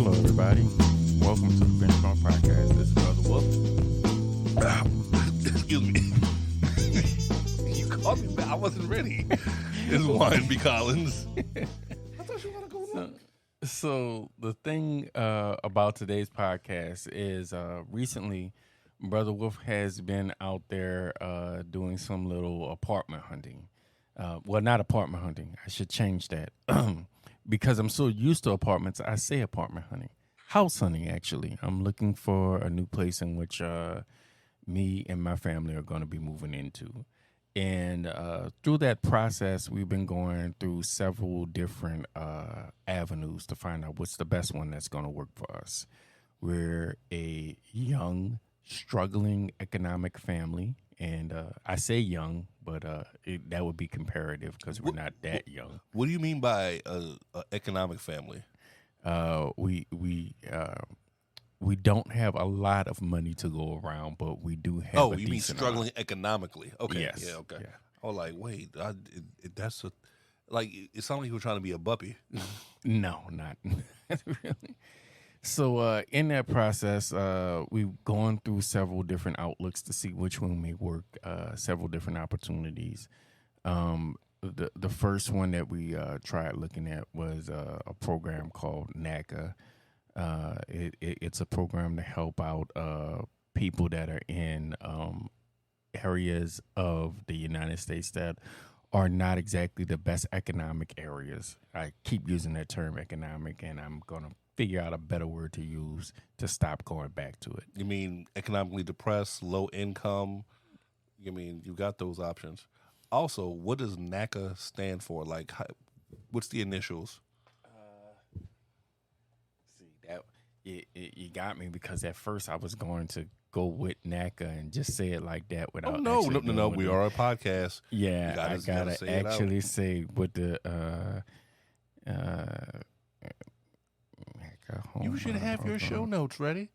Hello, everybody. Welcome to the Benchmark Podcast. This is Brother Wolf. Excuse me. You called me back. I wasn't ready. It's Wine B. Collins. I thought you want to go on. So the thing about today's podcast is recently Brother Wolf has been out there doing some little apartment hunting. Well, not apartment hunting. I should change that. Because I'm so used to apartments, I say apartment hunting. House hunting, actually. I'm looking for a new place in which me and my family are going to be moving into. And through that process, we've been going through several different avenues to find out what's the best one that's going to work for us. We're a young, struggling economic family. And I say young, but that would be comparative because we're not that young. What do you mean by a economic family? We don't have a lot of money to go around, but we do have. Oh, you mean struggling amount. Economically? Okay, Yes. Yeah, okay. Yeah. I was like, wait, that's a like. It sounded like you were trying to be a puppy. No, not really. So in that process, we've gone through several different outlooks to see which one may work. Several different opportunities. The first one that we tried looking at was a program called NACA. It's a program to help out people that are in areas of the United States that are not exactly the best economic areas. I keep using that term economic, and I'm going to figure out a better word to use to stop going back to it. You mean economically depressed, low income? You mean you got those options? Also, what does NACA stand for? Like, what's the initials? See that you got me because at first I was going to go with NACA and just say it like that without. Oh no! We are a podcast. Yeah, I gotta actually say what the You should have your show notes ready,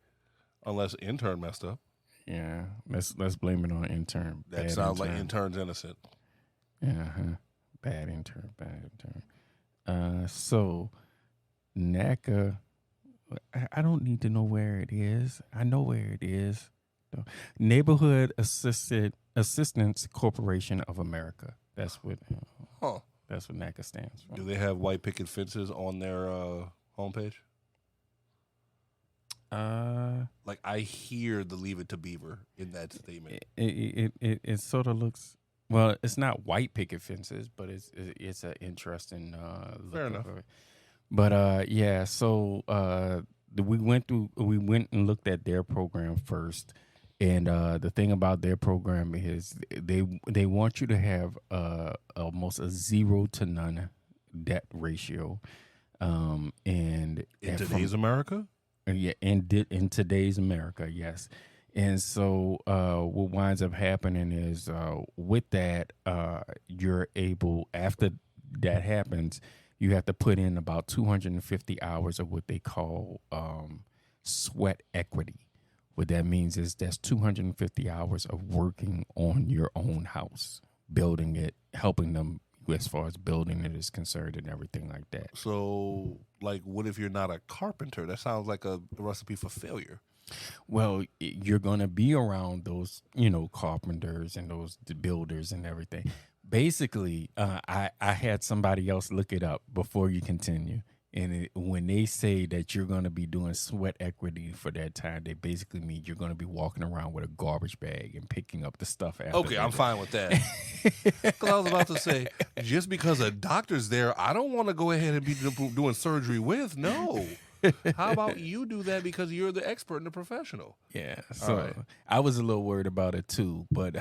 unless intern messed up. Yeah, let's blame it on intern. That sounds like intern's innocent. Bad intern. So NACA, I don't need to know where it is. I know where it is. Neighborhood Assistance Corporation of America. That's what. That's what NACA stands for. Do they have white picket fences on their homepage? Like I hear the Leave It to Beaver in that statement. It sort of looks. Well, it's not white picket fences, but it's an interesting look. Fair enough. But yeah, so we went and looked at their program first, and the thing about their program is they want you to have almost a 0 to none debt ratio, and in today's America. Yeah, in today's America, yes. And so what winds up happening is with that, you're able, after that happens, you have to put in about 250 hours of what they call sweat equity. What that means is that's 250 hours of working on your own house, building it, helping them as far as building it is concerned and everything like that. So, like, what if you're not a carpenter? That sounds like a recipe for failure. Well, you're going to be around those, carpenters and those builders and everything. Basically, I had somebody else look it up before you continue. And when they say that you're going to be doing sweat equity for that time, they basically mean you're going to be walking around with a garbage bag and picking up the stuff after. Okay, I'm fine with that. Because I was about to say, just because a doctor's there, I don't want to go ahead and be doing surgery with. No. How about you do that because you're the expert and the professional? Yeah, so I was a little worried about it too. But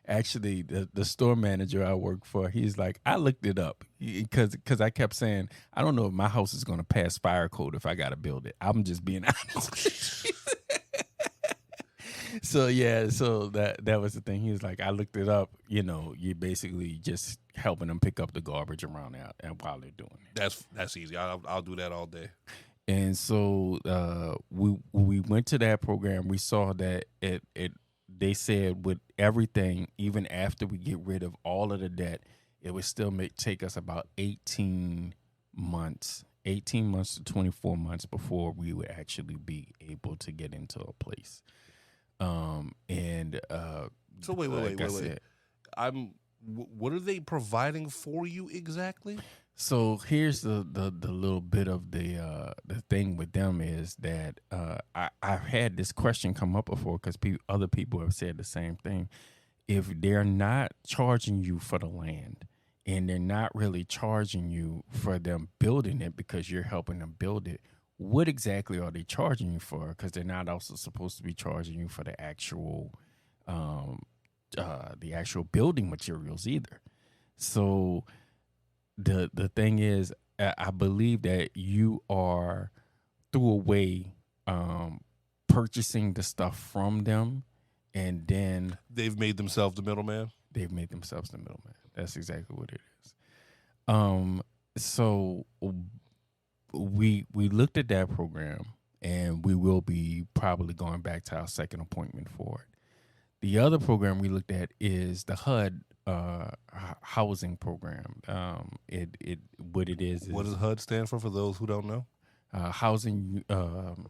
actually, the store manager I work for, he's like, I looked it up because I kept saying, I don't know if my house is going to pass fire code if I got to build it. I'm just being honest. So that was the thing. He was like, I looked it up. You're basically just helping them pick up the garbage around there and while they're doing it. That's easy. I'll do that all day. And so we went to that program. We saw that they said with everything, even after we get rid of all of the debt, it would still take us about 18 months 18 months to 24 months before we would actually be able to get into a place. And So wait, like I said, What are they providing for you exactly? so here's the little bit of the thing with them is that I've had this question come up before because other people have said the same thing. If they're not charging you for the land and they're not really charging you for them building it because you're helping them build it, what exactly are they charging you for? Because they're not also supposed to be charging you for um, the actual building materials either. So the thing is, I believe that you are through a way purchasing the stuff from them, and then They've made themselves the middleman. they've made themselves the middleman. That's exactly what it is. So we looked at that program, and we will be probably going back to our second appointment for it. The other program we looked at is the HUD housing program. It what it is What does HUD stand for those who don't know? Housing Blame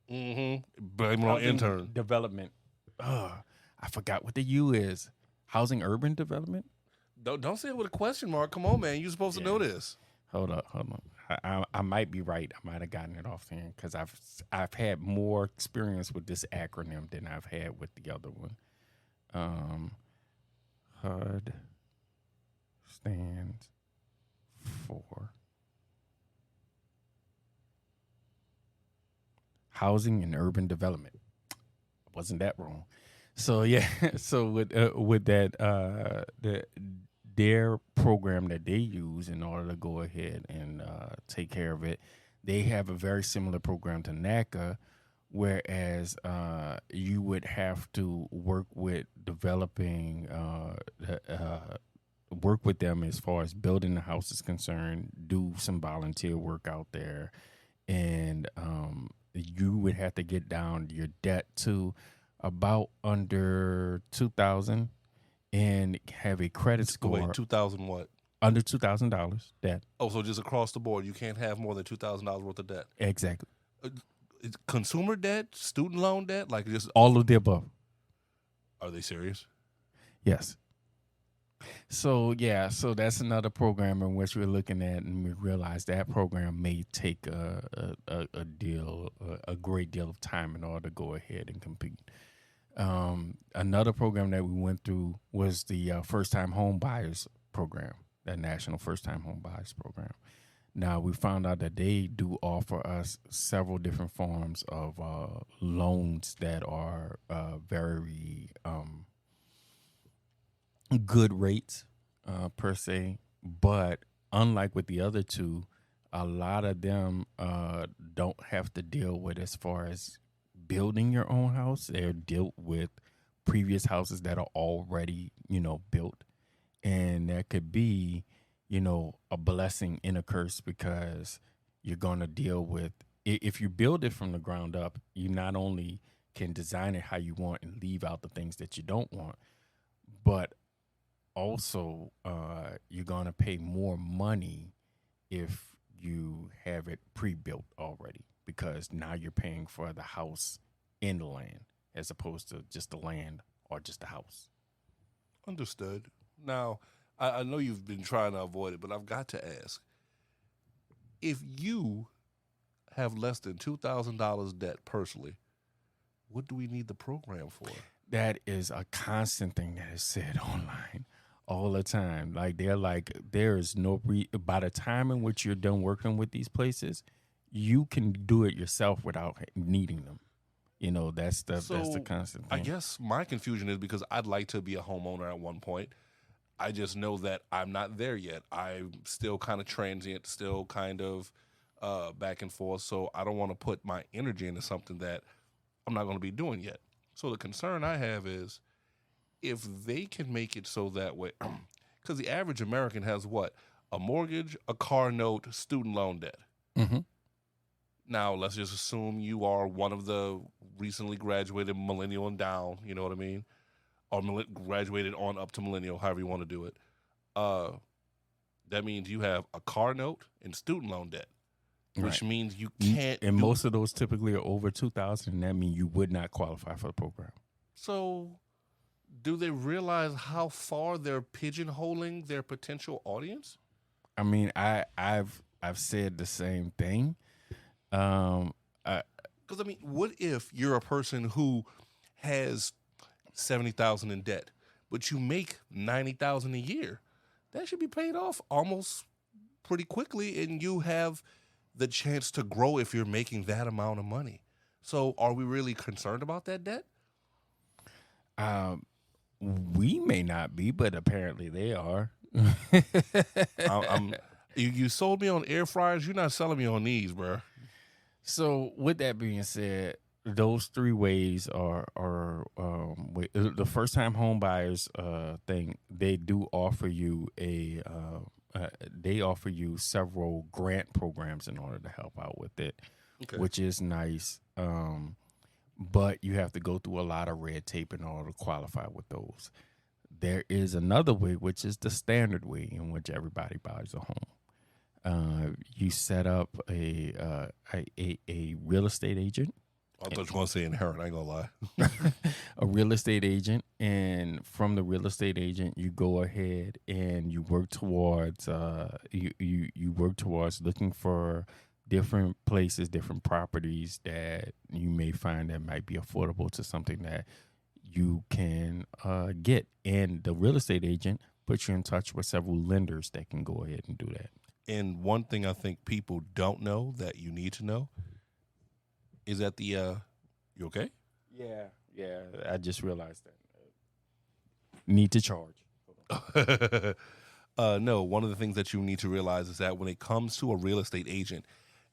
it on housing intern. development. I forgot what the U is. Housing urban development. Don't say it with a question mark. Come on, man. You're supposed to know this. Hold up. I might be right. I might have gotten it off there because I've had more experience with this acronym than I've had with the other one. HUD stands for Housing and Urban Development. Wasn't that wrong? So yeah. So with that their program that they use in order to go ahead and take care of it, they have a very similar program to NACA, whereas you would have to work with developing, work with them as far as building the house is concerned, do some volunteer work out there, and you would have to get down your debt to about under 2,000 and have a credit score. Wait, 2,000 what? Under $2,000 debt. Oh, so just across the board, you can't have more than $2,000 worth of debt. Exactly. It's consumer debt, student loan debt, like just. All of the above. Are they serious? Yes. So yeah, so that's another program in which we're looking at, and we realize that program may take a great deal of time in order to go ahead and compete. Another program that we went through was the first time home buyers program, that national first time home buyers program. Now we found out that they do offer us several different forms of loans that are very good rates per se, but unlike with the other two, a lot of them don't have to deal with as far as building your own house. They're dealt with previous houses that are already built, and that could be a blessing and a curse, because you're going to deal with, if you build it from the ground up, you not only can design it how you want and leave out the things that you don't want, but also you're going to pay more money if you have it pre-built already, because now you're paying for the house and the land as opposed to just the land or just the house. Understood. Now, I know you've been trying to avoid it, but I've got to ask. If you have less than $2,000 debt personally, what do we need the program for? That is a constant thing that is said online all the time. Like, they're like, there is no by the time in which you're done working with these places, you can do it yourself without needing them. That's the constant thing. I guess my confusion is because I'd like to be a homeowner at one point. I just know that I'm not there yet. I'm still kind of transient, still kind of back and forth. So I don't want to put my energy into something that I'm not going to be doing yet. So the concern I have is if they can make it so that way, because the average American has what? A mortgage, a car note, student loan debt. Mm-hmm. Now, let's just assume you are one of the recently graduated millennial and down, you know what I mean? Or graduated on up to millennial, however you want to do it. That means you have a car note and student loan debt, which Right. means you can't And do. most of those typically are over 2,000, and that means you would not qualify for the program. So, do they realize how far they're pigeonholing their potential audience? I mean, I've said the same thing. Um, I, Because I mean, what if you're a person who has 70,000 in debt, but you make 90,000 a year? That should be paid off almost pretty quickly, and you have the chance to grow if you're making that amount of money. So, are we really concerned about that debt? um, we may not be, but apparently they are. I'm you sold me on air fryers. You're not selling me on these, bro. So, with that being said, those three ways are the first time home buyers thing. They do offer you they offer you several grant programs in order to help out with it, Okay. which is nice. But you have to go through a lot of red tape in order to qualify with those. There is another way, which is the standard way in which everybody buys a home. You set up a real estate agent, I thought you were going to say inherent. I ain't going to lie. a real estate agent, and from the real estate agent, you go ahead and you work towards you work towards looking for different places, different properties that you may find that might be affordable to something that you can get, and the real estate agent puts you in touch with several lenders that can go ahead and do that. And one thing I think people don't know that you need to know is that you okay? Yeah. I just realized that. Need to charge. No, one of the things that you need to realize is that when it comes to a real estate agent,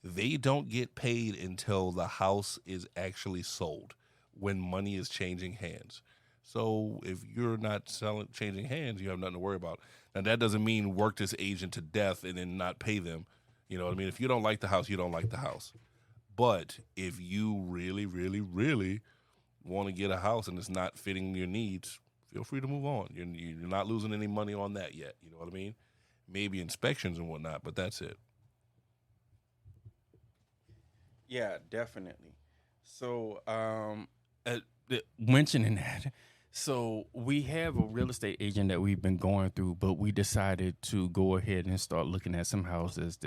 they don't get paid until the house is actually sold, when money is changing hands. So if you're not changing hands, you have nothing to worry about. Now that doesn't mean work this agent to death and then not pay them. You know what I mean? If you don't like the house, you don't like the house. But if you really, really, really want to get a house and it's not fitting your needs, feel free to move on. You're not losing any money on that yet. You know what I mean? Maybe inspections and whatnot, but that's it. Yeah, definitely. So, mentioning that, so we have a real estate agent that we've been going through, but we decided to go ahead and start looking at some houses.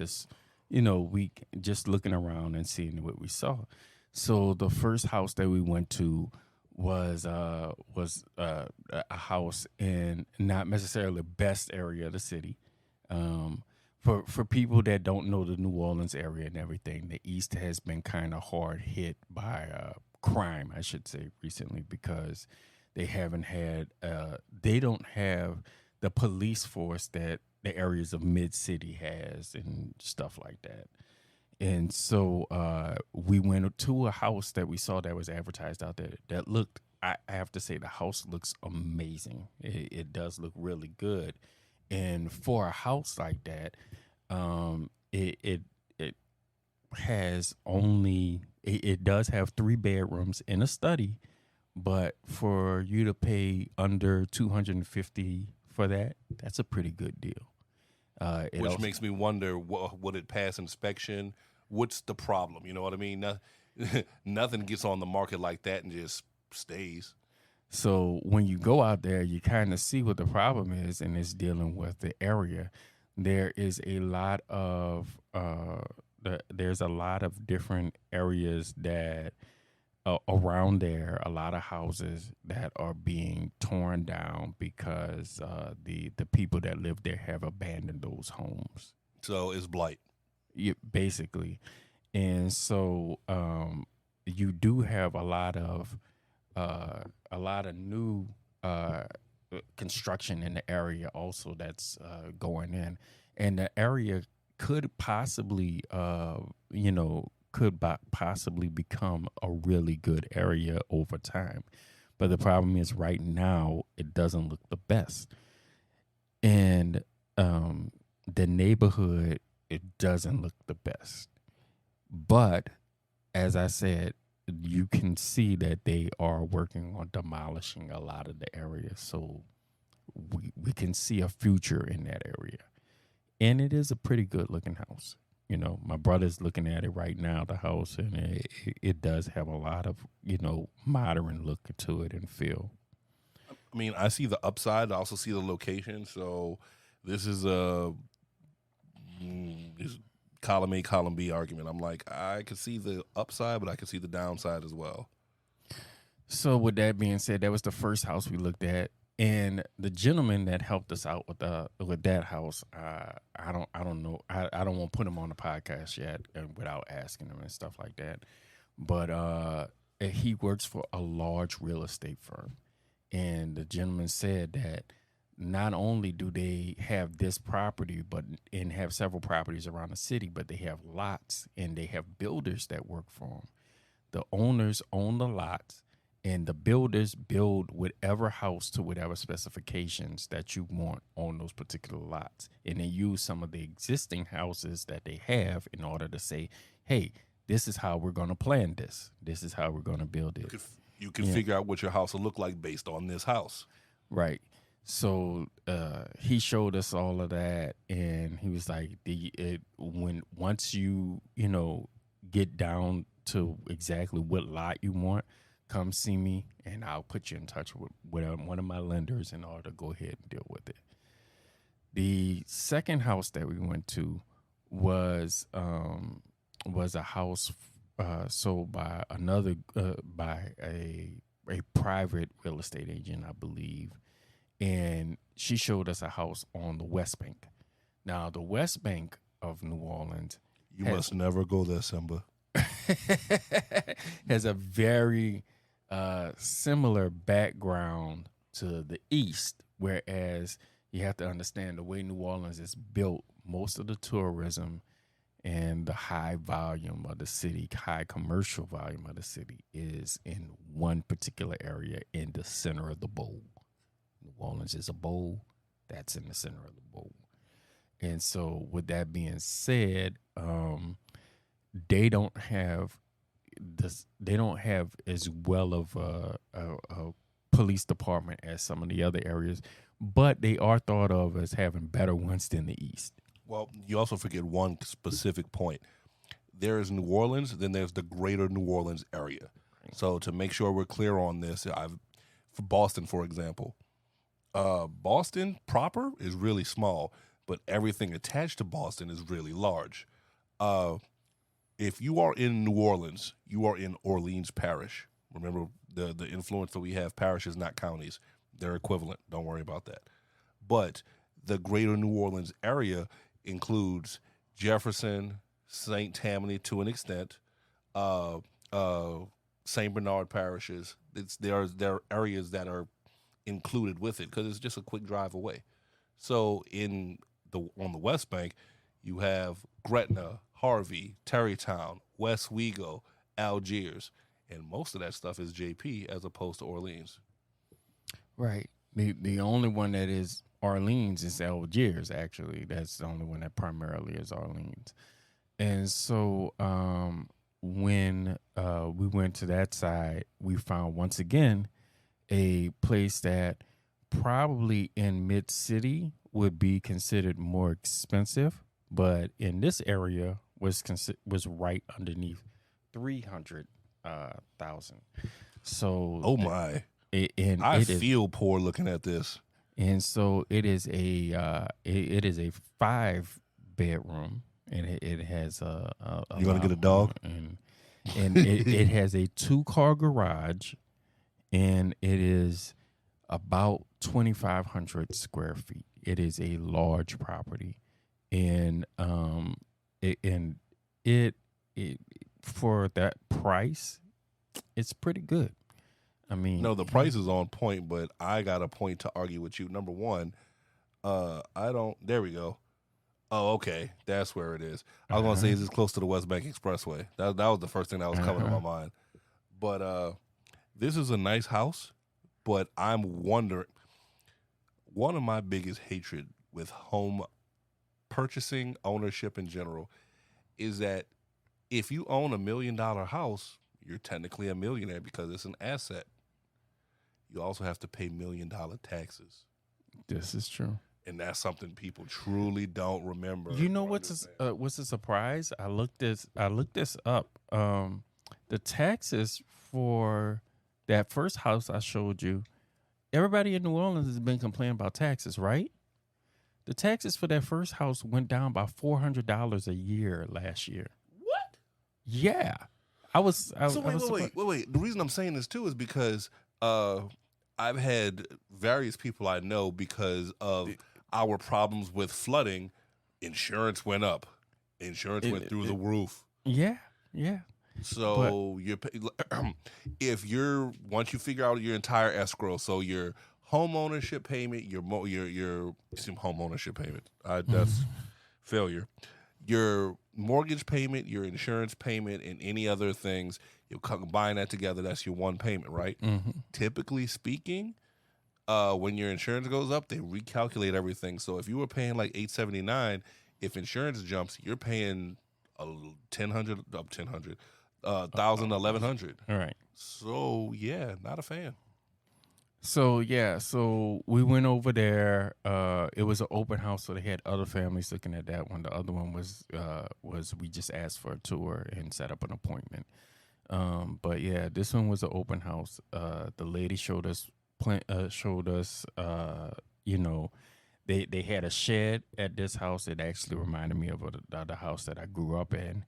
We just looking around and seeing what we saw. So the first house that we went to was a house in not necessarily the best area of the city. For people that don't know the New Orleans area and everything, the East has been kind of hard hit by crime, I should say, recently, because they don't have the police force that the areas of Mid City has and stuff like that. And so we went to a house that we saw that was advertised out there that looked, I have to say, the house looks amazing. It does look really good. And for a house like that, it has it does have 3 bedrooms and a study, but for you to pay under $250 for that, that's a pretty good deal. Which makes me wonder, would it pass inspection? What's the problem? You know what I mean? Nothing gets on the market like that and just stays. So when you go out there, you kind of see what the problem is, and it's dealing with the area. There is a lot of there's a lot of different areas that around there, a lot of houses that are being torn down because the people that live there have abandoned those homes. So it's blight. Basically, and so you do have a lot of new construction in the area also that's going in, and the area could possibly possibly become a really good area over time. But the problem is right now it doesn't look the best, and the neighborhood, it doesn't look the best. But as I said, you can see that they are working on demolishing a lot of the area. So we can see a future in that area. and it is a pretty good looking house. My brother's looking at it right now, the house, and it does have a lot of modern look to it and feel. I mean, I see the upside. I also see the location. So this is a this column A, column B argument. I'm like, I can see the upside, but I can see the downside as well. So with that being said, that was the first house we looked at, and the gentleman that helped us out with that house, I don't know, I don't want to put him on the podcast yet, without asking him and stuff like that. But he works for a large real estate firm, and the gentleman said that not only do they have this property, and have several properties around the city, but they have lots and they have builders that work for them. The owners own the lots, and the builders build whatever house to whatever specifications that you want on those particular lots. And they use some of the existing houses that they have in order to say, hey, this is how we're going to plan this. This is how we're going to build it. You can figure out what your house will look like based on this house. Right. So he showed us all of that, and he was like, once you get down to exactly what lot you want, come see me, and I'll put you in touch with one of my lenders in order to go ahead and deal with it. The second house that we went to was a house sold by by a private real estate agent, I believe, and she showed us a house on the West Bank. Now, the West Bank of New Orleans, you must never go there, Simba. has a very similar background to the East, whereas you have to understand the way New Orleans is built. Most of the tourism and the high volume of the city, high commercial volume of the city, is in one particular area in the center of the bowl. New Orleans is a bowl that's in the center of the bowl. And so with that being said, they don't have as well of a police department as some of the other areas, but they are thought of as having better ones than the East. Well, you also forget one specific point. There is New Orleans, then there's the greater New Orleans area. So to make sure we're clear on this, for Boston, for example, Boston proper is really small, but everything attached to Boston is really large. If you are in New Orleans, you are in Orleans Parish. Remember, the influence that we have, parishes, not counties. They're equivalent. Don't worry about that. But the greater New Orleans area includes Jefferson, St. Tammany to an extent, St. Bernard parishes. There are areas that are included with it because it's just a quick drive away. So on the West Bank, you have Gretna, Harvey, Tarrytown, West Wego, Algiers, and most of that stuff is JP as opposed to Orleans. Right. The only one that is Orleans is Algiers, actually. That's the only one that primarily is Orleans. And so when we went to that side, we found once again a place that probably in mid-city would be considered more expensive, but in this area was right underneath 300,000. So oh my. I feel poor looking at this. And so it is a 5-bedroom, and it has a you gonna get a dog? And it has a 2-car garage, and it is about 2,500 square feet. It is a large property, and it for that price, it's pretty good. I mean, no, the price is on point, but I got a point to argue with you. Number one, there we go. Oh, okay. That's where it is. I was going to say, is this close to the West Bank Expressway? That was the first thing that was coming to my mind. But this is a nice house, but I'm wondering, one of my biggest hatred with home purchasing, ownership in general, is that if you own $1 million house, you're technically a millionaire because it's an asset. You also have to pay $1 million taxes. This is true. And that's something people truly don't remember. You know or understand. what's a surprise? I looked this up. The taxes for that first house I showed you, everybody in New Orleans has been complaining about taxes, right? The taxes for that first house went down by $400 a year last year. What? Yeah, I was. I, So I was surprised. wait. The reason I'm saying this too is because I've had various people I know because of our problems with flooding. Insurance went up. Insurance went through the roof. Yeah, yeah. But So if you're once you figure out your entire escrow, so your home ownership payment, your home ownership payment, that's failure. Your mortgage payment, your insurance payment, and any other things, you combine that together. That's your one payment, right? Typically speaking, when your insurance goes up, they recalculate everything. So if you were paying like $879, if insurance jumps, you're paying $1,000, $1,000, 1,100. all right. So yeah, not a fan. So we went over there. It was an open house, so they had other families looking at that one. The other one was we just asked for a tour and set up an appointment. But yeah, this one was an open house. The lady showed us you know, they had a shed at this house. It actually reminded me of the other house that I grew up in.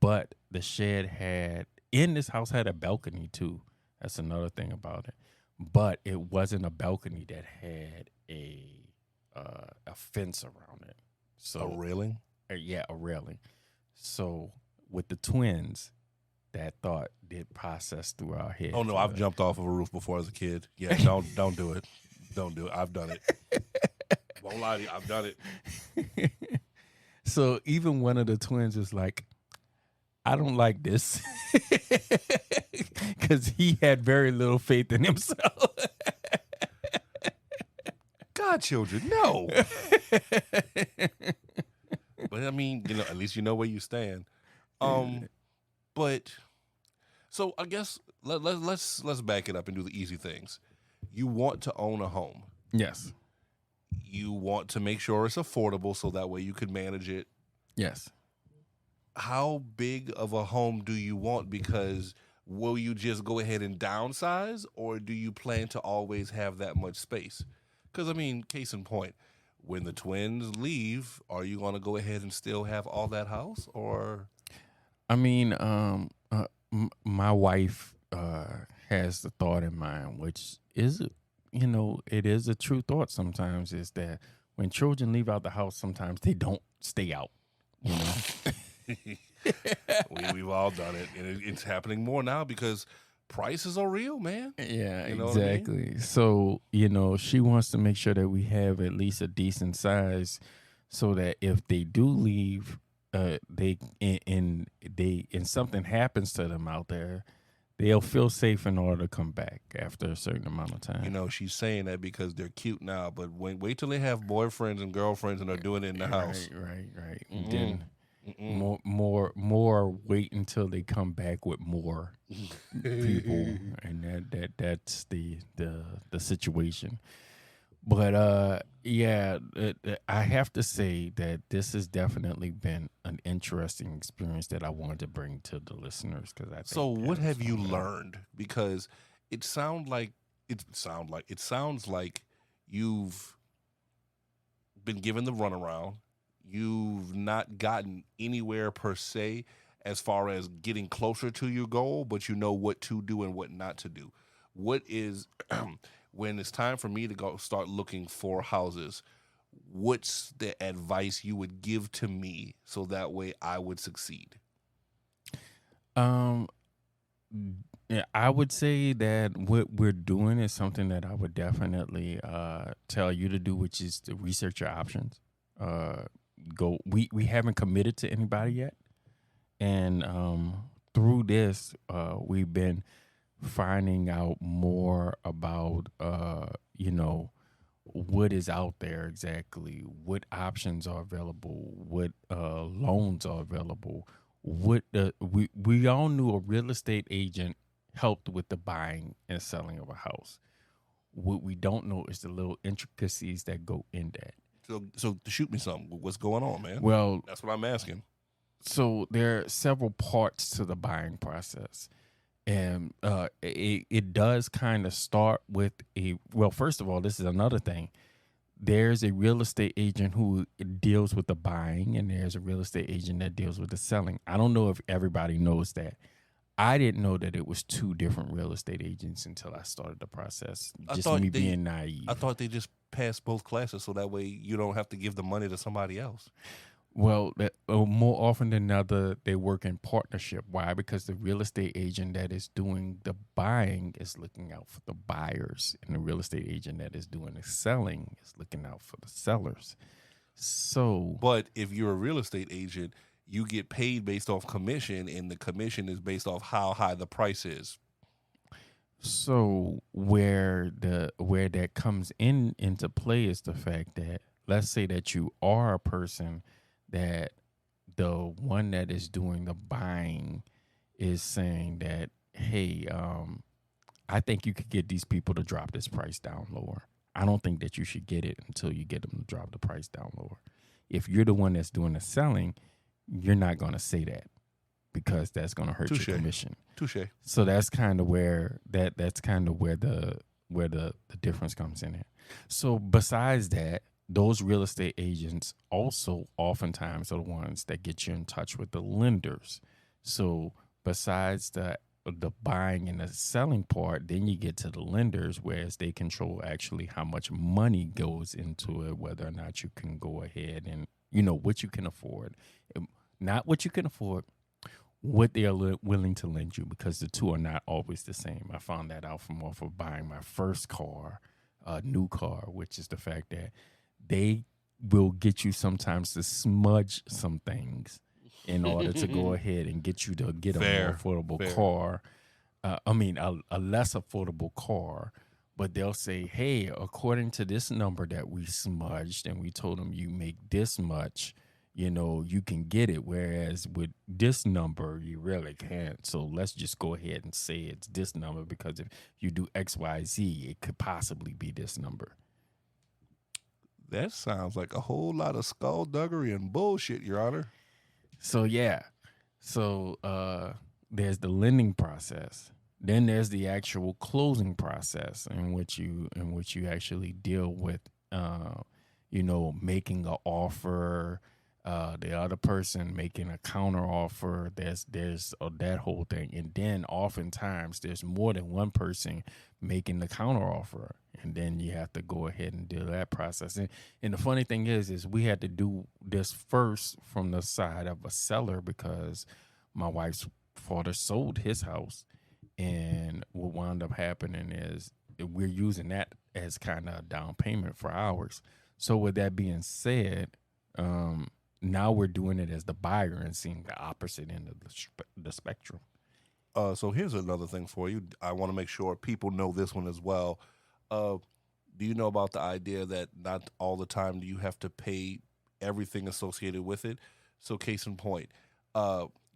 But the shed in this house had a balcony too. That's another thing about it. But it wasn't a balcony that had a fence around it. So A railing? Yeah, a railing. So with the twins, that thought did process through our heads. Oh no, I've jumped off of a roof before as a kid. Yeah, don't do it. Don't do it. I've done it. Won't lie to you, I've done it. So even one of the twins was like, I don't like this. Because he had very little faith in himself. God, children, no. But I mean, at least you know where you stand. But so I guess let's back it up and do the easy things. You want to own a home. Yes. You want to make sure it's affordable so that way you can manage it. Yes. How big of a home do you want? Because will you just go ahead and downsize, or do you plan to always have that much space? Because, I mean, case in point, when the twins leave, are you going to go ahead and still have all that house, or? I mean, my wife has the thought in mind, which is, it is a true thought sometimes, is that when children leave out the house, sometimes they don't stay out, We've all done it, and it's happening more now because prices are real, man. Yeah, You know what I mean? exactly. So, she wants to make sure that we have at least a decent size so that if they do leave, they and something happens to them out there, they'll feel safe in order to come back after a certain amount of time. She's saying that because they're cute now, but wait till they have boyfriends and girlfriends and are doing it in the house. Right. And then more wait until they come back with more people, and that's the situation. But I have to say that this has definitely been an interesting experience that I wanted to bring to the listeners, because I think So what that have is you something. learned? Because it sounds like you've been given the runaround. You've not gotten anywhere per se as far as getting closer to your goal, but you know what to do and what not to do. What is when it's time for me to go start looking for houses, what's the advice you would give to me so that way I would succeed? Yeah, I would say that what we're doing is something that I would definitely tell you to do, which is to research your options. We haven't committed to anybody yet, and through this, we've been finding out more about what is out there exactly, what options are available, what loans are available. We all knew a real estate agent helped with the buying and selling of a house. What we don't know is the little intricacies that go in that. So shoot me something. What's going on, man? Well, That's what I'm asking. so there are several parts to the buying process. And it does kind of start with well, first of all, this is another thing. There's a real estate agent who deals with the buying, and there's a real estate agent that deals with the selling. I don't know if everybody knows that. I didn't know that it was two different real estate agents until I started the process. I Just thought me they- being naive. I thought they just passed both classes so that way you don't have to give the money to somebody else. Well, more often than not, they work in partnership. Why? Because the real estate agent that is doing the buying is looking out for the buyers, and the real estate agent that is doing the selling is looking out for the sellers. So, But if you're a real estate agent, you get paid based off commission, and the commission is based off how high the price is. so where that comes into play is the fact that, let's say that you are a person that the one that is doing the buying is saying that, hey, I think you could get these people to drop this price down lower. I don't think that you should get it until you get them to drop the price down lower. If you're the one that's doing the selling, you're not going to say that because that's going to hurt Touche. your commission. Touche. So that's kind of where that's kind of where the difference comes in. Here. So besides that, those real estate agents also oftentimes are the ones that get you in touch with the lenders. So besides the buying and the selling part, then you get to the lenders, whereas they control actually how much money goes into it, whether or not you can go ahead and, what you can afford. Not what you can afford, what they are willing to lend you, because the two are not always the same. I found that out from off of buying my first car, a new car, which is the fact that they will get you sometimes to smudge some things in order to go ahead and get you to get a more affordable car. A less affordable car. But they'll say, hey, according to this number that we smudged and we told them you make this much, you can get it. Whereas with this number, you really can't. So let's just go ahead and say it's this number, because if you do X, Y, Z, it could possibly be this number. That sounds like a whole lot of skullduggery and bullshit, Your Honor. So yeah, there's the lending process. Then there's the actual closing process in which you actually deal with, making an offer, the other person making a counter offer. There's that whole thing, and then oftentimes there's more than one person making the counter offer, and then you have to go ahead and do that process. And the funny thing is we had to do this first from the side of a seller, because my wife's father sold his house, and what wound up happening is we're using that as kind of a down payment for ours. So with that being said, now we're doing it as the buyer and seeing the opposite end of the spectrum. So here's another thing for you. I want to make sure people know this one as well. Do you know about the idea that not all the time do you have to pay everything associated with it? So case in point,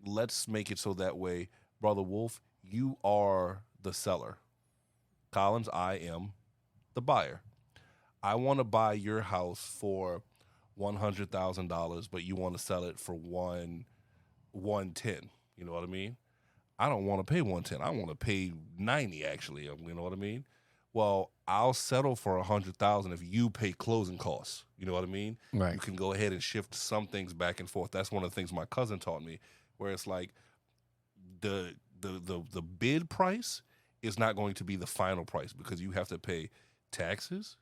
let's make it so that way, Brother Wolf, you are the seller. Collins, I am the buyer. I want to buy your house for $100,000, but you want to sell it for $110. You know what I mean? I don't want to pay $110. I want to pay $90 actually. You know what I mean? Well, I'll settle for $100,000 if you pay closing costs. You know what I mean? Right. You can go ahead and shift some things back and forth. That's one of the things my cousin taught me, where it's like the bid price is not going to be the final price, because you have to pay taxes,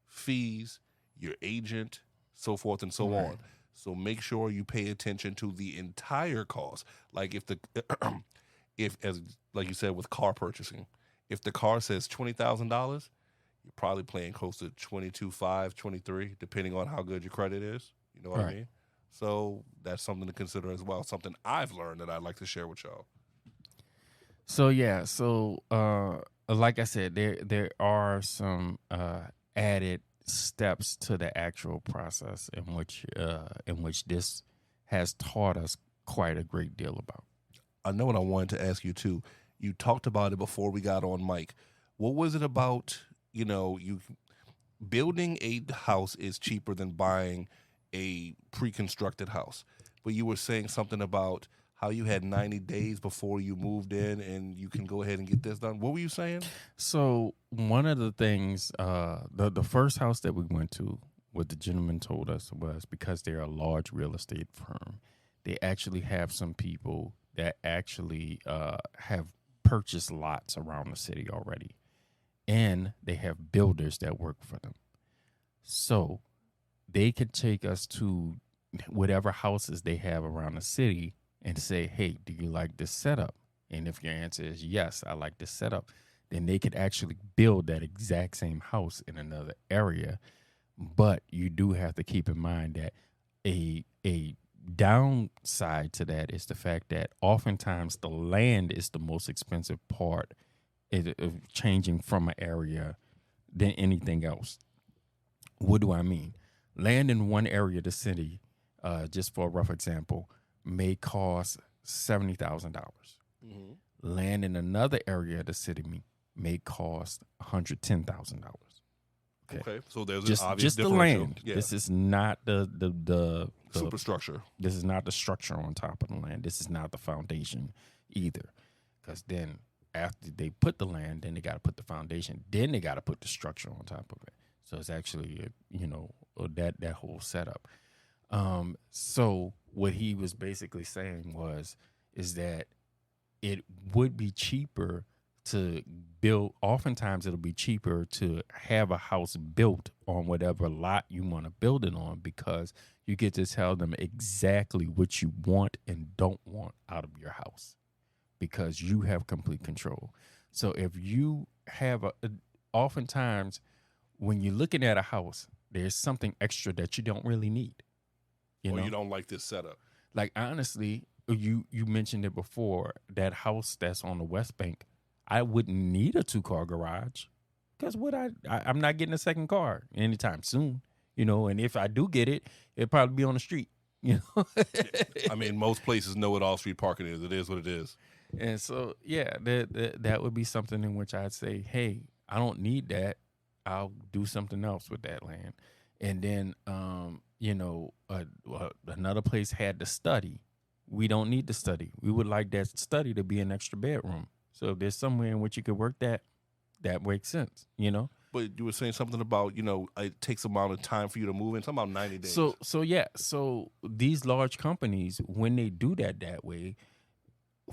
fees, your agent, so forth and so on. So make sure you pay attention to the entire cost. Like like you said with car purchasing, if the car says $20,000, you're probably paying close to $22,500, $23,000, depending on how good your credit is. You know what I mean? So that's something to consider as well. Something I've learned that I'd like to share with y'all. So yeah, like I said, there are some added steps to the actual process in which this has taught us quite a great deal about. I know what I wanted to ask you too. You talked about it before we got on mic. What was it about you building a house is cheaper than buying a pre-constructed house. But you were saying something about how you had 90 days before you moved in and you can go ahead and get this done. What were you saying? So one of the things, the first house that we went to, what the gentleman told us was because they're a large real estate firm, they actually have some people that actually have purchased lots around the city already, and they have builders that work for them. So they could take us to whatever houses they have around the city and say, hey, do you like this setup? And if your answer is yes, I like this setup, then they could actually build that exact same house in another area. But you do have to keep in mind that a downside to that is the fact that oftentimes the land is the most expensive part of changing from an area than anything else. What do I mean? Land in one area of the city, just for a rough example, may cost $70,000. Mm-hmm. Land in another area of the city may cost $110,000. Okay, so there's just an obvious the differential. land. Yeah. This is not the Superstructure. This is not the structure on top of the land. This is not the foundation either, because then after they put the land, then they got to put the foundation, then they got to put the structure on top of it. So it's actually that whole setup. So what he was basically saying is that it would be cheaper to build. Oftentimes it'll be cheaper to have a house built on whatever lot you want to build it on, because you get to tell them exactly what you want and don't want out of your house, because you have complete control. So if you have oftentimes when you're looking at a house, there's something extra that you don't really need. You don't like this setup. Like, honestly, you mentioned it before, that house that's on the West Bank, I wouldn't need a 2-car garage, because I'm not getting a second car anytime soon, and if I do get it, it'd probably be on the street, I mean, most places know what all-street parking is. It is what it is. And so, yeah, that would be something in which I'd say, hey, I don't need that. I'll do something else with that land. And then, another place had the study. We don't need the study. We would like that study to be an extra bedroom. So if there's somewhere in which you could work that makes sense, But you were saying something about, it takes amount of time for you to move in, something about 90 days. So these large companies, when they do that way,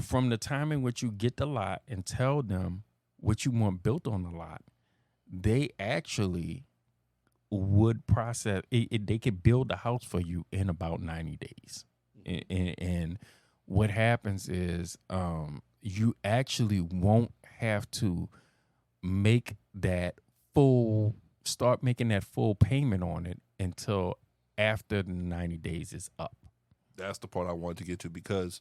from the time in which you get the lot and tell them what you want built on the lot, they actually would process it. They could build a house for you in about 90 days. And what happens is you actually won't have to start making that full payment on it until after the 90 days is up. That's the part I wanted to get to, because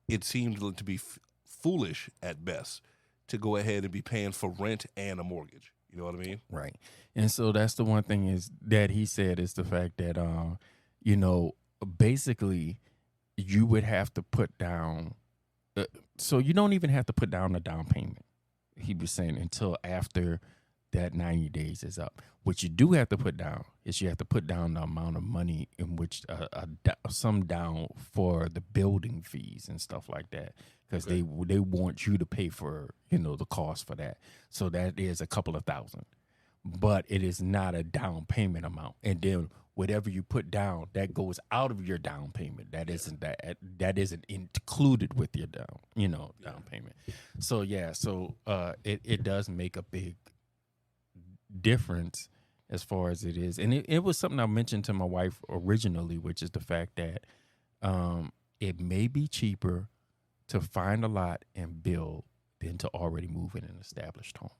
it seems to be foolish at best to go ahead and be paying for rent and a mortgage. You know what I mean? Right. And so that's the one thing is that he said is the fact that, basically you would have to put down. So you don't even have to put down a down payment. He was saying until after that 90 days is up. What you do have to put down is you have to put down the amount of money in which some down for the building fees and stuff like that, because they want you to pay for the cost for that. So that is a couple of thousand, but it is not a down payment amount. And then whatever you put down, that goes out of your down payment. That isn't included with your down payment. So it does make a big difference as far as it is. And it was something I mentioned to my wife originally, which is the fact that it may be cheaper to find a lot and build than to already move in an established home.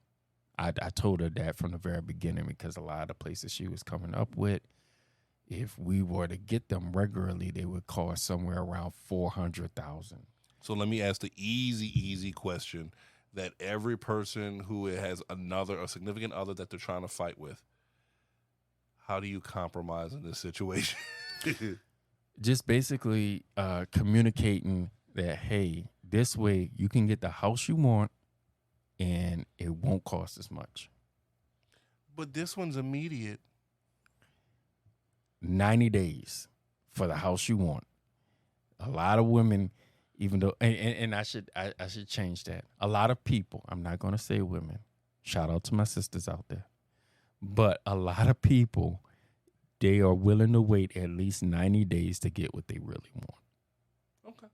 I told her that from the very beginning, because a lot of the places she was coming up with, if we were to get them regularly, they would cost somewhere around $400,000. So let me ask the easy question that every person who has a significant other that they're trying to fight with: how do you compromise in this situation? Just basically communicating that, hey, this way you can get the house you want and it won't cost as much. But this one's immediate. 90 days for the house you want. A lot of women, even though, and I should change that. A lot of people, I'm not going to say women. Shout out to my sisters out there. But a lot of people, they are willing to wait at least 90 days to get what they really want. Okay.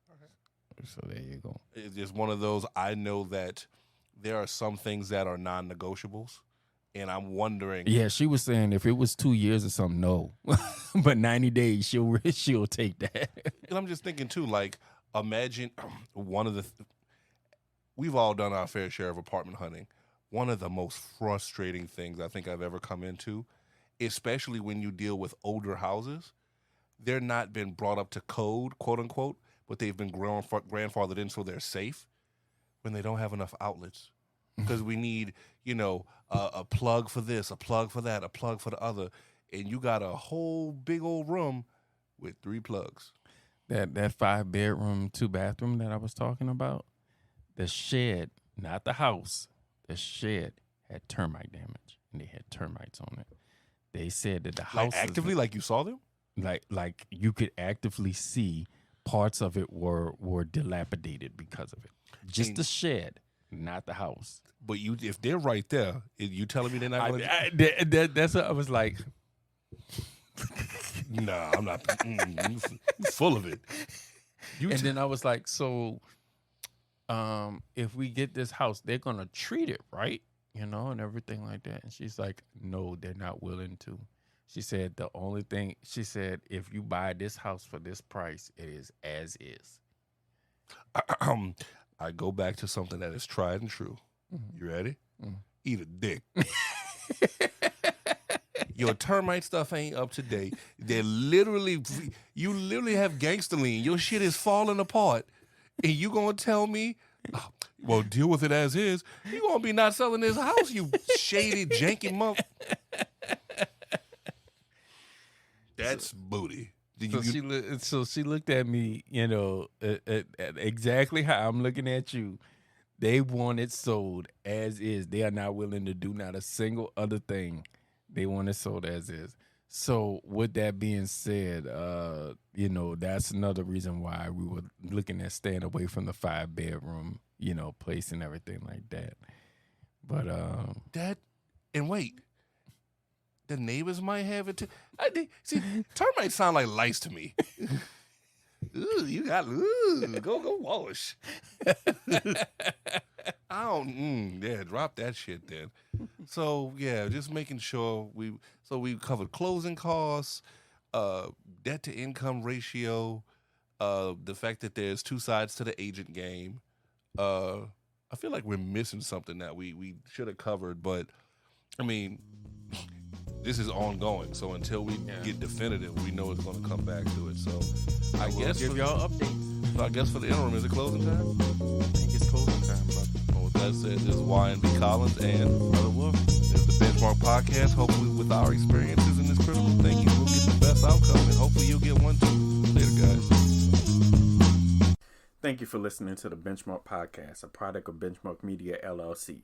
All right. So there you go. It's just one of those. I know that there are some things that are non-negotiables, and I'm wondering. Yeah, she was saying if it was 2 years or something, no. But 90 days, she'll take that. And I'm just thinking too, like, imagine one of the. We've all done our fair share of apartment hunting. One of the most frustrating things I think I've ever come into, especially when you deal with older houses, they're not been brought up to code, quote unquote, but they've been grandfathered in so they're safe when they don't have enough outlets. Because we need, a plug for this, a plug for that, a plug for the other. And you got a whole big old room with 3 plugs. That 5-bedroom, 2-bathroom that I was talking about, the shed, not the house, the shed had termite damage, and they had termites on it. They said that the house Actively, like you saw them? Like you could actively see parts of it were dilapidated because of it. Just the shed, not the house. But if they're right there, you telling me they're not going to... That's what I was like. Nah, I'm not. You full of it. Then I was like, so if we get this house, they're going to treat it right, and everything like that. And she's like, no, they're not willing to. She said the only thing, if you buy this house for this price, it is as is. I go back to something that is tried and true. Mm-hmm. You ready? Mm-hmm. Eat a dick. Your termite stuff ain't up to date. You literally have gangster lean. Your shit is falling apart. And you gonna tell me, well, deal with it as is. You gonna be not selling this house, you shady, janky monk. That's booty. So she looked at me, exactly how I'm looking at you. They want it sold as is. They are not willing to do not a single other thing. They want it sold as is. So with that being said, that's another reason why we were looking at staying away from the 5-bedroom, place and everything like that. But wait. The neighbors might have it too. See, termites sound like lice to me. Go wash. Drop that shit then. So yeah, just making sure we covered closing costs, debt to income ratio, the fact that there's 2 sides to the agent game. I feel like we're missing something that we should have covered, but I mean, this is ongoing. So until we get definitive, we know it's going to come back to it. So I guess give y'all updates. So I guess for the interim, is it closing time? I think it's closing time, brother. Well, with that said, this is Y&B Collins and Brother Wolf. This is the Benchmark Podcast. Hopefully, with our experiences in this critical thinking, we'll get the best outcome, and hopefully, you'll get one too. Later, guys. Thank you for listening to the Benchmark Podcast, a product of Benchmark Media LLC,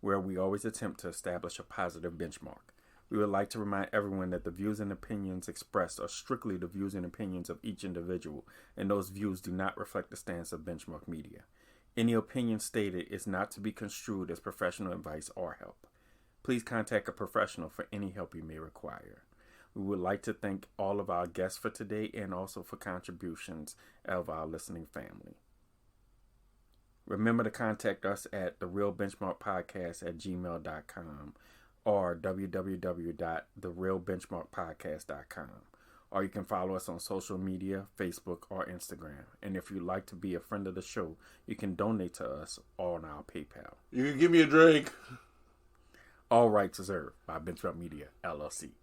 where we always attempt to establish a positive benchmark. We would like to remind everyone that the views and opinions expressed are strictly the views and opinions of each individual, and those views do not reflect the stance of Benchmark Media. Any opinion stated is not to be construed as professional advice or help. Please contact a professional for any help you may require. We would like to thank all of our guests for today and also for contributions of our listening family. Remember to contact us at therealbenchmarkpodcast@gmail.com or www.therealbenchmarkpodcast.com. Or you can follow us on social media, Facebook, or Instagram. And if you'd like to be a friend of the show, you can donate to us on our PayPal. You can give me a drink. All rights reserved by Benchmark Media, LLC.